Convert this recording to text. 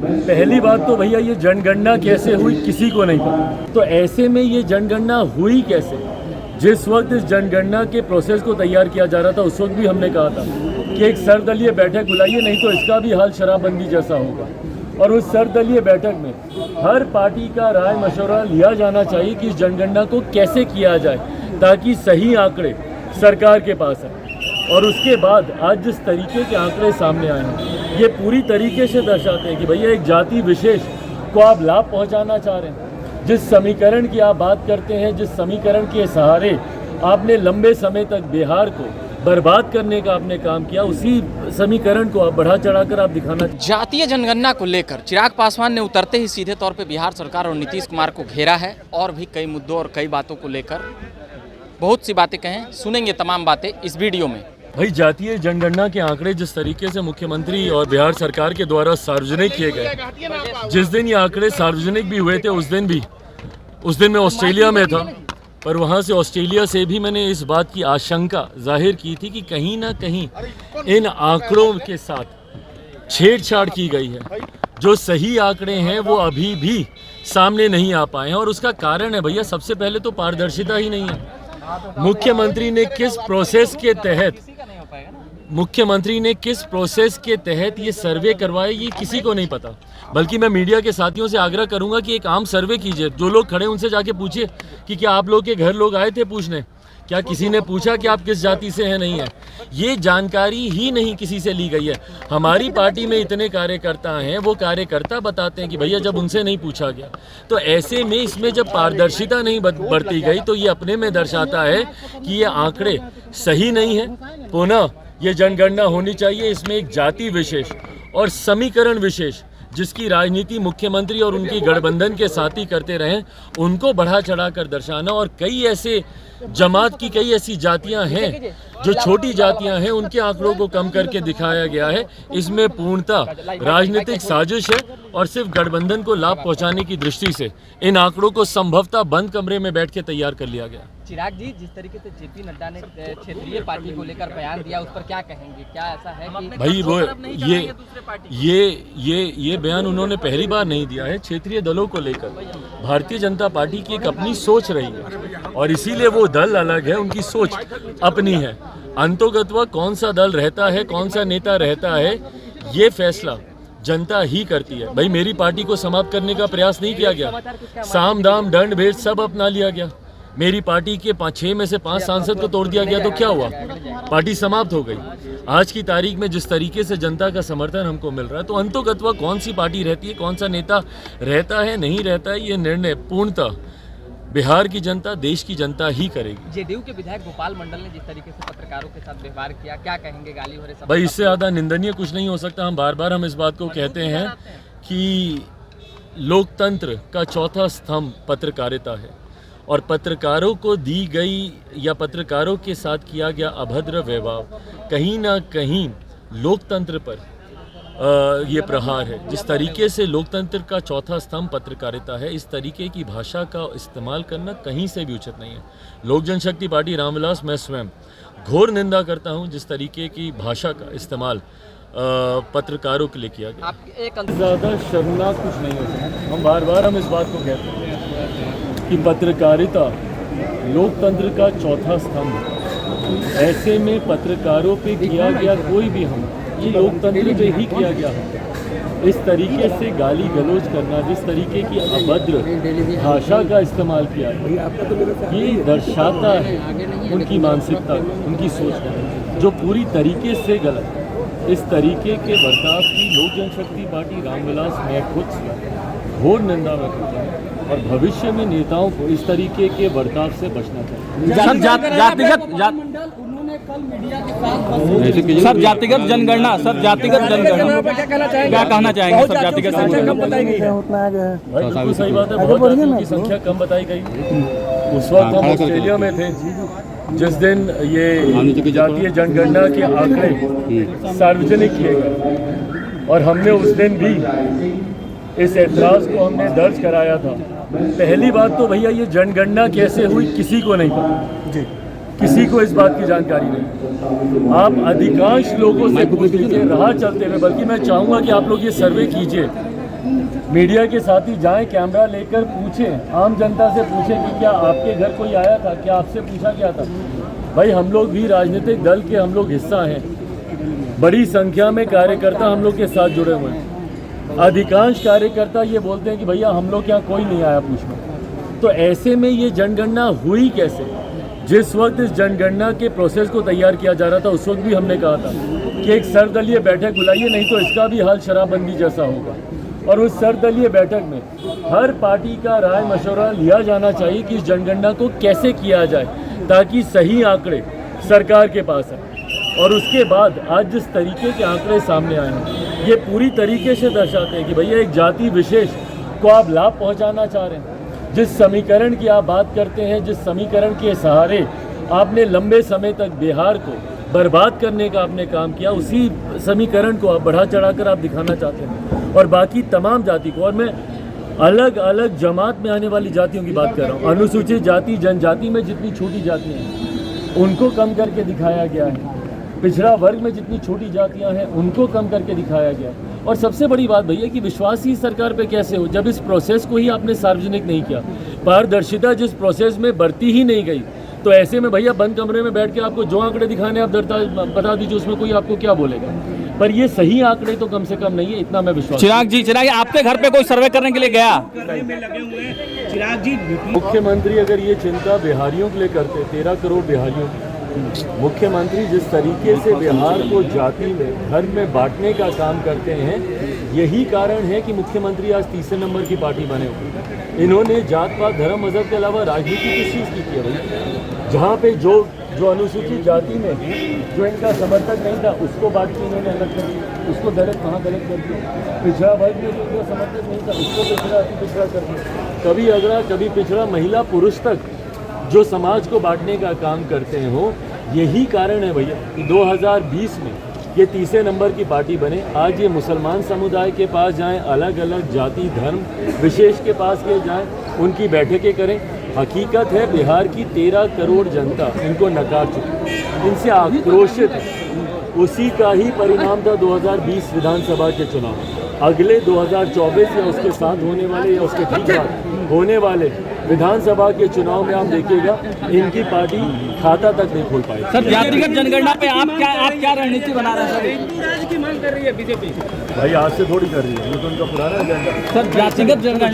पहली बात तो भैया ये जनगणना कैसे हुई किसी को नहीं पता। तो ऐसे में ये जनगणना हुई कैसे? जिस वक्त इस जनगणना के प्रोसेस को तैयार किया जा रहा था उस वक्त भी हमने कहा था कि एक सर्वदलीय बैठक बुलाइए, नहीं तो इसका भी हाल शराबबंदी जैसा होगा। और उस सर्वदलीय बैठक में हर पार्टी का राय मशवरा लिया जाना चाहिए कि इस जनगणना को कैसे किया जाए ताकि सही आंकड़े सरकार के पास आए। और उसके बाद आज जिस तरीके के आंकड़े सामने आए हैं ये पूरी तरीके से दर्शाते हैं कि भैया एक जाति विशेष को आप लाभ पहुंचाना चाह रहे हैं। जिस समीकरण की आप बात करते हैं, जिस समीकरण के सहारे आपने लंबे समय तक बिहार को बर्बाद करने का आपने काम किया, उसी समीकरण को आप बढ़ा चढ़ाकर आप दिखाना। जातीय जनगणना को लेकर चिराग पासवान ने उतरते ही सीधे तौर पे बिहार सरकार और नीतीश कुमार को घेरा है और भी कई मुद्दों और कई बातों को लेकर बहुत सी बातें कहें। सुनेंगे तमाम बातें इस वीडियो में। भाई, जातीय जनगणना के आंकड़े जिस तरीके से मुख्यमंत्री और बिहार सरकार के द्वारा सार्वजनिक किए गए, जिस दिन ये आंकड़े सार्वजनिक भी हुए थे उस दिन मैं ऑस्ट्रेलिया में था, पर वहाँ से ऑस्ट्रेलिया से भी मैंने इस बात की आशंका जाहिर की थी कि कहीं ना कहीं इन आंकड़ों के साथ छेड़छाड़ की गई है। जो सही आंकड़े हैं वो अभी भी सामने नहीं आ पाए हैं और उसका कारण है भैया, सबसे पहले तो पारदर्शिता ही नहीं है। मुख्यमंत्री ने किस प्रोसेस के तहत ये सर्वे करवाए ये किसी को नहीं पता। बल्कि मैं मीडिया के साथियों से आग्रह करूंगा कि एक आम सर्वे कीजिए। जो लोग खड़े उनसे जाके पूछिए कि क्या आप लोग के घर लोग आए थे पूछने, क्या किसी ने पूछा कि आप किस जाति से हैं? नहीं है, ये जानकारी ही नहीं किसी से ली गई है। हमारी पार्टी में इतने कार्यकर्ता हैं, वो कार्यकर्ता बताते हैं कि भैया जब उनसे नहीं पूछा गया, तो ऐसे में इसमें जब पारदर्शिता नहीं बरती गई तो ये अपने में दर्शाता है कि ये आंकड़े सही नहीं है। पुनः ये जनगणना होनी चाहिए, इसमें एक जाति विशेष और समीकरण विशेष जिसकी राजनीति मुख्यमंत्री और उनकी गठबंधन के साथी करते रहें, उनको बढ़ा चढ़ा कर दर्शाना। और कई ऐसे जमात की कई ऐसी जातियां हैं जो छोटी जातियां हैं, उनके आंकड़ों को कम करके दिखाया गया है। इसमें पूर्णतः राजनीतिक साजिश है और सिर्फ गठबंधन को लाभ पहुंचाने की दृष्टि से इन आंकड़ों को संभवतः बंद कमरे में बैठ के तैयार कर लिया गया। चिराग जी, जिस तरीके से जेपी नड्डा ने क्षेत्रीय पार्टी को लेकर बयान दिया, उस पर क्या कहेंगे? क्या ऐसा है कि भाई वो ये बयान उन्होंने पहली बार नहीं दिया है। क्षेत्रीय दलों को लेकर भारतीय जनता पार्टी की एक अपनी सोच रही है और इसीलिए वो दल अलग है, उनकी सोच अपनी है। अंतोगत्वा कौन सा दल रहता है, कौन सा नेता रहता है, ये फैसला जनता ही करती है। भाई, मेरी पार्टी को समाप्त करने का प्रयास नहीं किया गया, साम दाम दंड भेद सब अपना लिया गया। मेरी पार्टी के 6 में से 5 सांसद को तोड़ दिया गया तो क्या हुआ? पार्टी समाप्त हो गई। आज की तारीख में जिस तरीके से जनता का समर्थन हमको मिल रहा है, तो अंतोगत्वा कौन सी पार्टी रहती है, कौन सा नेता रहता है नहीं रहता है, ये निर्णय पूर्णतः बिहार की जनता, देश की जनता ही करेगी। जेडीयू के विधायक गोपाल मंडल ने जिस तरीके से पत्रकारों के साथ व्यवहार किया, क्या कहेंगे? गाली भरे शब्द। भाई, इससे ज़्यादा निंदनीय कुछ नहीं हो सकता। हम बार बार इस बात को कहते हैं कि लोकतंत्र का चौथा स्तंभ पत्रकारिता है और पत्रकारों को दी गई या पत्रकारों के साथ किया गया अभद्र व्यवहार कहीं ना कहीं लोकतंत्र पर ये प्रहार है। जिस तरीके से लोकतंत्र का चौथा स्तंभ पत्रकारिता है, इस तरीके की भाषा का इस्तेमाल करना कहीं से भी उचित नहीं है। लोक जनशक्ति पार्टी रामविलास, मैं स्वयं घोर निंदा करता हूं जिस तरीके की भाषा का इस्तेमाल पत्रकारों के लिए किया गया। ज़्यादा शर्मनाक कुछ नहीं हो सकता। हम बार बार इस बात को कहते हैं कि पत्रकारिता लोकतंत्र का चौथा स्तंभ है। ऐसे में पत्रकारों पे किया गया कोई भी हमला ये लोकतंत्र पे ही किया गया है। इस तरीके से गाली गलौज करना, जिस तरीके की अभद्र भाषा का इस्तेमाल किया है, ये दर्शाता है उनकी मानसिकता, उनकी सोच जो पूरी तरीके से गलत है। इस तरीके के बर्ताव की लोक जनशक्ति पार्टी रामविलास, मैं खुद घोर निंदा में करता हूँ और भविष्य में नेताओं को इस तरीके के बर्ताव से बचना चाहिए। सर जातिगत जनगणना क्या कहना चाहेंगे? सब जातिगत बिल्कुल सही बात है, बहुत जातियों की संख्या कम बताई गई। उस वक्त हम ऑस्ट्रेलिया में थे जिस दिन ये जातीय जनगणना के आंकड़े सार्वजनिक किए गए और हमने उस दिन भी इस ऐतराज़ को हमने दर्ज कराया था। पहली बात तो भैया ये जनगणना कैसे हुई किसी को नहीं पता, किसी को इस बात की जानकारी नहीं। आप अधिकांश लोगों से पूछ लीजिए राह चलते हुए, बल्कि मैं चाहूँगा कि आप लोग ये सर्वे कीजिए मीडिया के साथी जाएं, कैमरा लेकर पूछें, आम जनता से पूछें कि क्या आपके घर कोई आया था, क्या आपसे पूछा गया था। भाई हम लोग भी राजनीतिक दल के हम लोग हिस्सा हैं, बड़ी संख्या में कार्यकर्ता हम लोग के साथ जुड़े हुए हैं। अधिकांश कार्यकर्ता ये बोलते हैं कि भैया हम लोग यहाँ कोई नहीं आया पूछने। तो ऐसे में ये जनगणना हुई कैसे? जिस वक्त इस जनगणना के प्रोसेस को तैयार किया जा रहा था उस वक्त भी हमने कहा था कि एक सर्वदलीय बैठक बुलाइए, नहीं तो इसका भी हाल शराबबंदी जैसा होगा। और उस सर्वदलीय बैठक में हर पार्टी का राय मशवरा लिया जाना चाहिए कि इस जनगणना को कैसे किया जाए ताकि सही आंकड़े सरकार के पास आए। और उसके बाद आज जिस तरीके के आंकड़े सामने आए हैं ये पूरी तरीके से दर्शाते हैं कि भैया एक जाति विशेष को आप लाभ पहुंचाना चाह रहे हैं। जिस समीकरण की आप बात करते हैं, जिस समीकरण के सहारे आपने लंबे समय तक बिहार को बर्बाद करने का आपने काम किया, उसी समीकरण को आप बढ़ा चढ़ाकर आप दिखाना चाहते हैं। और बाकी तमाम जाति को, और मैं अलग अलग जमात में आने वाली जातियों की बात कर रहा हूँ, अनुसूचित जाति जनजाति में जितनी छोटी जातियाँ हैं उनको कम करके दिखाया गया है, पिछड़ा वर्ग में जितनी छोटी जातियां हैं उनको कम करके दिखाया गया। और सबसे बड़ी बात भैया कि विश्वास ही सरकार पे कैसे हो जब इस प्रोसेस को ही आपने सार्वजनिक नहीं किया। पारदर्शिता जिस प्रोसेस में बढ़ती ही नहीं गई, तो ऐसे में भैया बंद कमरे में बैठ के आपको जो आंकड़े दिखाने आप बता दीजिए, उसमें कोई आपको क्या बोलेगा। पर ये सही आंकड़े तो कम से कम नहीं है, इतना मैं विश्वास। चिराग आपके घर पे कोई सर्वे करने के लिए गया? चिराग जी, मुख्यमंत्री अगर ये चिंता बिहारियों के लिए करते, 13 करोड़ बिहारियों की, मुख्यमंत्री जिस तरीके से बिहार को जाति में धर्म में बांटने का काम करते हैं, यही कारण है कि मुख्यमंत्री आज तीसरे नंबर की पार्टी बने हुए। इन्होंने जात पात धर्म मजहब के अलावा राजनीति किस चीज़ की है भाई? जहाँ पे जो अनुसूचित जाति में जो इनका समर्थक नहीं था उसको बांट के इन्होंने अलग कर दिया, उसको दलित वहाँ दलित कर दिया। पिछड़ा वर्ग में जो इनका समर्थक नहीं था उसको पिछड़ा अति पिछड़ा कर दिया। कभी अगड़ा कभी पिछड़ा, महिला पुरुष तक जो समाज को बांटने का काम करते हो, यही कारण है भैया कि 2020 में ये तीसरे नंबर की पार्टी बने। आज ये मुसलमान समुदाय के पास जाएं, अलग अलग जाति धर्म विशेष के पास के जाएं, उनकी बैठकें करें। हकीकत है बिहार की 13 करोड़ जनता इनको नकार चुकी, इनसे आक्रोशित है। उसी का ही परिणाम था 2020 विधानसभा के चुनाव। अगले 2024 या उसके साथ होने वाले या उसके ठीक बाद होने वाले विधानसभा के चुनाव में आप देखिएगा इनकी पार्टी खाता तक नहीं खोल पाई। सर, जातिगत जनगणना पे आप क्या रणनीति बना रहे हैं? हिंदू राज की मांग कर रही है बीजेपी। भाई आज से थोड़ी कर रही है, ये तो उनका पुराना एजेंडा। सर, जातिगत जनगणना